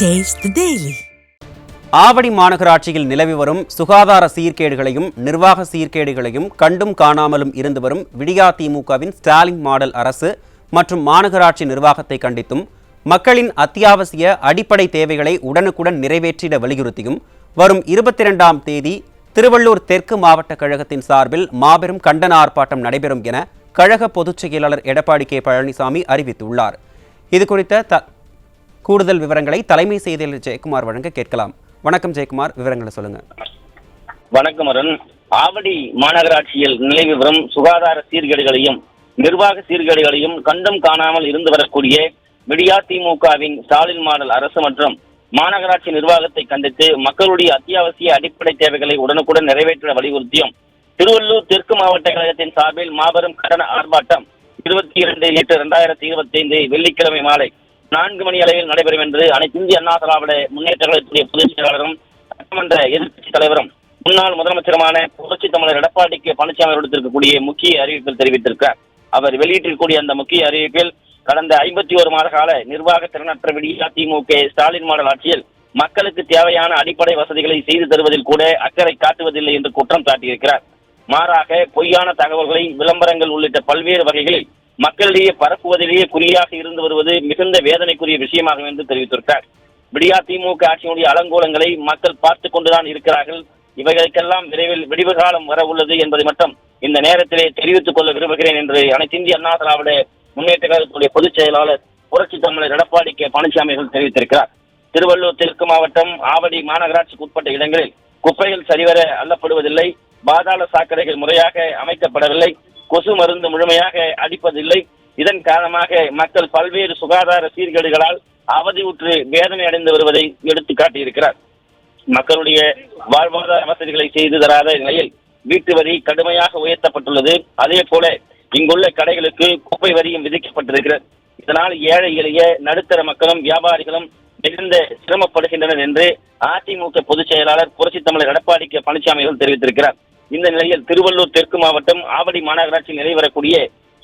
Taste the Daily. Avadi மாநகராட்சியில் நிலவி வரும் சுகாதார சீர்கேடுகளையும் நிர்வாக சீர்கேடுகளையும் கண்டும் காணாமலும் இருந்து வரும் விடியா திமுகவின் ஸ்டாலின் மாடல் அரசு மற்றும் மாநகராட்சி நிர்வாகத்தை கண்டித்தும் மக்களின் அத்தியாவசிய அடிப்படை தேவைகளை உடனுக்குடன் நிறைவேற்றிட வலியுறுத்தியும் வரும் 22ஆம் தேதி திருவள்ளூர் தெற்கு மாவட்ட கழகத்தின் சார்பில் மாபெரும் கண்டன ஆர்ப்பாட்டம் நடைபெறும் என கழக பொதுச் செயலாளர் எடப்பாடி கே பழனிசாமி அறிவித்துள்ளார். இதுகுறித்த கூடுதல் விவரங்களை தலைமை செய்தியாளர் ஜெயக்குமார் வழங்க கேட்கலாம். வணக்கம் ஜெயக்குமார், விவரங்களை சொல்லுங்க. வணக்கம் அருண். ஆவடி மாநகராட்சியில் நிலவி வரும் சுகாதார சீர்கேடுகளையும் நிர்வாக சீர்கேடுகளையும் கண்டும் காணாமல் இருந்து வரக்கூடிய விடியா திமுகவின் ஸ்டாலின் மாடல் அரசு மற்றும் மாநகராட்சி நிர்வாகத்தை கண்டித்து மக்களுடைய அத்தியாவசிய அடிப்படை தேவைகளை உடனுக்குடன் நிறைவேற்ற வலியுறுத்தியும் திருவள்ளூர் தெற்கு மாவட்ட கழகத்தின் சார்பில் மாபெரும் கண்டன ஆர்ப்பாட்டம் 22/8/2025 வெள்ளிக்கிழமை மாலை 4 மணி அளவில் நடைபெறும் என்று அனைத்து இந்திய அண்ணா திராவிட முன்னேற்ற கழகத்துடைய பொதுச் செயலாளரும் சட்டமன்ற எதிர்க்கட்சித் தலைவரும் முன்னாள் முதலமைச்சருமான புரட்சித் தமிழர் எடப்பாடி கே பழனிசாமி விடுத்திருக்கக்கூடிய முக்கிய அறிவிப்பில் தெரிவித்திருக்கிறார். அவர் வெளியிட்டிருக்கக்கூடிய அந்த முக்கிய அறிவிப்பில் கடந்த 51 மாத கால நிர்வாக திறனற்ற விடியா திமுக ஸ்டாலின் மாடல் ஆட்சியில் மக்களுக்கு தேவையான அடிப்படை வசதிகளை செய்து தருவதில் கூட அக்கறை காட்டுவதில்லை என்று குற்றம் சாட்டியிருக்கிறார். மாறாக பொய்யான தகவல்களை விளம்பரங்கள் உள்ளிட்ட பல்வேறு வகைகளில் மக்களிடையே பரப்புவதிலேயே குறியாக இருந்து வருவது மிகுந்த வேதனைக்குரிய விஷயமாகும் என்று தெரிவித்திருக்கிறார். விடியா திமுக ஆட்சியினுடைய அலங்கோலங்களை மக்கள் பார்த்துக் கொண்டுதான் இருக்கிறார்கள். இவைகளுக்கெல்லாம் விரைவில் விடிவு காலம் வர உள்ளது என்பதை மட்டும் இந்த நேரத்திலே தெரிவித்துக் கொள்ள விரும்புகிறேன் என்று அனைத்து இந்திய அண்ணா திராவிட முன்னேற்ற கழகத்துடைய பொதுச் செயலாளர் புரட்சித் தமிழர் எடப்பாடி கே பழனிசாமி தெரிவித்திருக்கிறார். திருவள்ளூர் தெற்கு மாவட்டம் ஆவடி மாநகராட்சிக்கு உட்பட்ட இடங்களில் குப்பைகள் சரிவர அள்ளப்படுவதில்லை, பாதாள சாக்கடைகள் முறையாக அமைக்கப்படவில்லை, கொசு மருந்து முழுமையாக அடிப்பதில்லை. இதன் காரணமாக மக்கள் பல்வேறு சுகாதார சீர்கேடுகளால் அவதியுற்று வேதனை அடைந்து வருவதை எடுத்து காட்டியிருக்கிறார். மக்களுடைய வாழ்வாதார வசதிகளை செய்து தராத நிலையில் வீட்டு வரி கடுமையாக உயர்த்தப்பட்டுள்ளது. அதே போல இங்குள்ள கடைகளுக்கு குப்பை வரியும் விதிக்கப்பட்டிருக்கிறது. இதனால் ஏழை எளிய நடுத்தர மக்களும் வியாபாரிகளும் மிகுந்த சிரமப்படுகின்றனர் என்று அதிமுக பொதுச் செயலாளர் புரட்சித் தமிழர் எடப்பாடி கே பழனிசாமி தெரிவித்திருக்கிறார். இந்த நிலையில் திருவள்ளூர் தெற்கு மாவட்டம் ஆவடி மாநகராட்சியில் நிலைவரக்கூடிய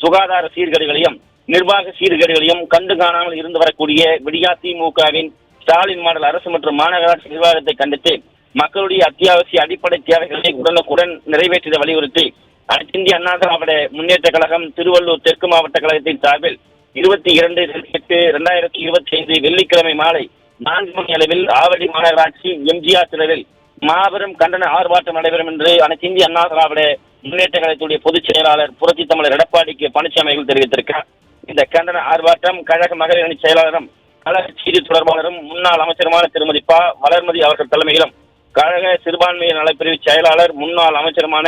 சுகாதார சீர்கேடுகளையும் நிர்வாக சீர்கேடுகளையும் கண்டு காணாமல் இருந்து வரக்கூடிய விடியா திமுகவின் ஸ்டாலின் மாடல் அரசு மற்றும் மாநகராட்சி நிர்வாகத்தை கண்டித்து மக்களுடைய அத்தியாவசிய அடிப்படை தேவைகளை உடனுக்குடன் நிறைவேற்றிட வலியுறுத்தி அனைத்து இந்திய அண்ணா திராவிட முன்னேற்ற கழகம் திருவள்ளூர் தெற்கு மாவட்ட கழகத்தின் சார்பில் 22/8/2025 வெள்ளிக்கிழமை மாலை 4 மணி அளவில் ஆவடி மாநகராட்சி எம்ஜிஆர் திடலில் மாபெரும் கண்டன ஆர்ப்பாட்டம் நடைபெறும் என்று அனைத்து இந்திய அண்ணா திராவிட முன்னேற்ற கழகத்துடைய பொதுச் செயலாளர் புரட்சித் தமிழர் எடப்பாடி கே பழனிசாமி தெரிவித்திருக்கிறார். இந்த கண்டன ஆர்ப்பாட்டம் கழக மகளிர் அணி செயலாளரும் கழக செய்தி தொடர்பாளரும் முன்னாள் அமைச்சருமான திருமதி ப வளர்மதி அவர்கள் தலைமையிலும் கழக சிறுபான்மையினர் நலப்பிரிவு செயலாளர் முன்னாள் அமைச்சருமான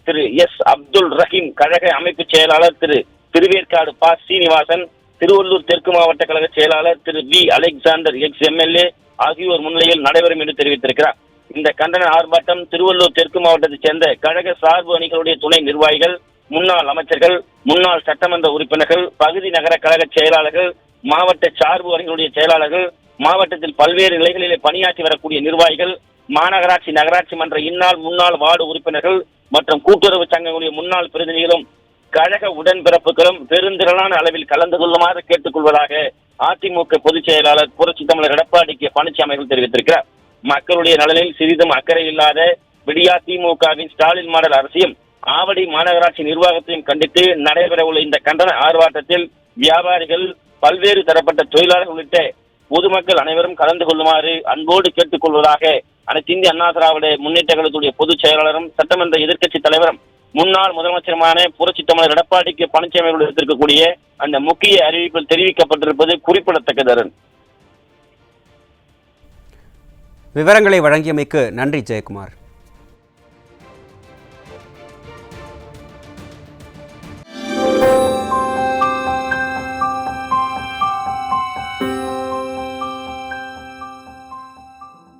திரு எஸ் அப்துல் ரஹீம், கழக அமைப்பு செயலாளர் திரு திருவேற்காடு ப சீனிவாசன், திருவள்ளூர் தெற்கு மாவட்ட கழக செயலாளர் திரு வி அலெக்சாண்டர் எக்ஸ் எம்எல்ஏ ஆகியோர் முன்னிலையில் நடைபெறும் என்று தெரிவித்திருக்கிறார். இந்த கண்டன ஆர்ப்பாட்டம் திருவள்ளூர் தெற்கு மாவட்டத்தைச் சேர்ந்த கழக சார்பு அணிகளுடைய துணை நிர்வாகிகள், முன்னாள் அமைச்சர்கள், முன்னாள் சட்டமன்ற உறுப்பினர்கள், பகுதி நகர கழக செயலாளர்கள், மாவட்ட சார்பு அணிகளுடைய செயலாளர்கள், மாவட்டத்தில் பல்வேறு நிலைகளிலே பணியாற்றி வரக்கூடிய நிர்வாகிகள், மாநகராட்சி நகராட்சி மன்ற இந்நாள் முன்னாள் வார்டு உறுப்பினர்கள் மற்றும் கூட்டுறவு சங்கங்களுடைய முன்னாள் பிரதிநிதிகளும் கழக உடன்பிறப்புகளும் பெருந்திரளான அளவில் கலந்து கொள்ளுமாறு கேட்டுக் கொள்வதாக அதிமுக பொதுச் செயலாளர் புரட்சித் தமிழர் எடப்பாடி கே பழனிசாமி தெரிவித்திருக்கிறார். மக்களுடைய நலனில் சிறிதும் அக்கறை இல்லாத விடியா திமுகவின் ஸ்டாலின் மாடல் அரசையும் ஆவடி மாநகராட்சி நிர்வாகத்தையும் கண்டித்து நடைபெறவுள்ள இந்த கண்டன ஆர்ப்பாட்டத்தில் வியாபாரிகள், பல்வேறு தரப்பட்ட தொழிலாளர்கள் உள்ளிட்ட பொதுமக்கள் அனைவரும் கலந்து கொள்ளுமாறு அன்போடு கேட்டுக் கொள்வதாக அனைத்து இந்திய அண்ணா திராவிட முன்னேற்ற கழகத்துடைய பொதுச் செயலாளரும் சட்டமன்ற எதிர்க்கட்சித் தலைவரும் முன்னாள் முதலமைச்சருமான புரட்சித் தமிழர் எடப்பாடி கே பழனிசாமி எடுத்திருக்கக்கூடிய அந்த முக்கிய அறிவிப்பில் தெரிவிக்கப்பட்டிருப்பது குறிப்பிடத்தக்கது. விவரங்களை வழங்கியமைக்கு நன்றி ஜெயக்குமார்.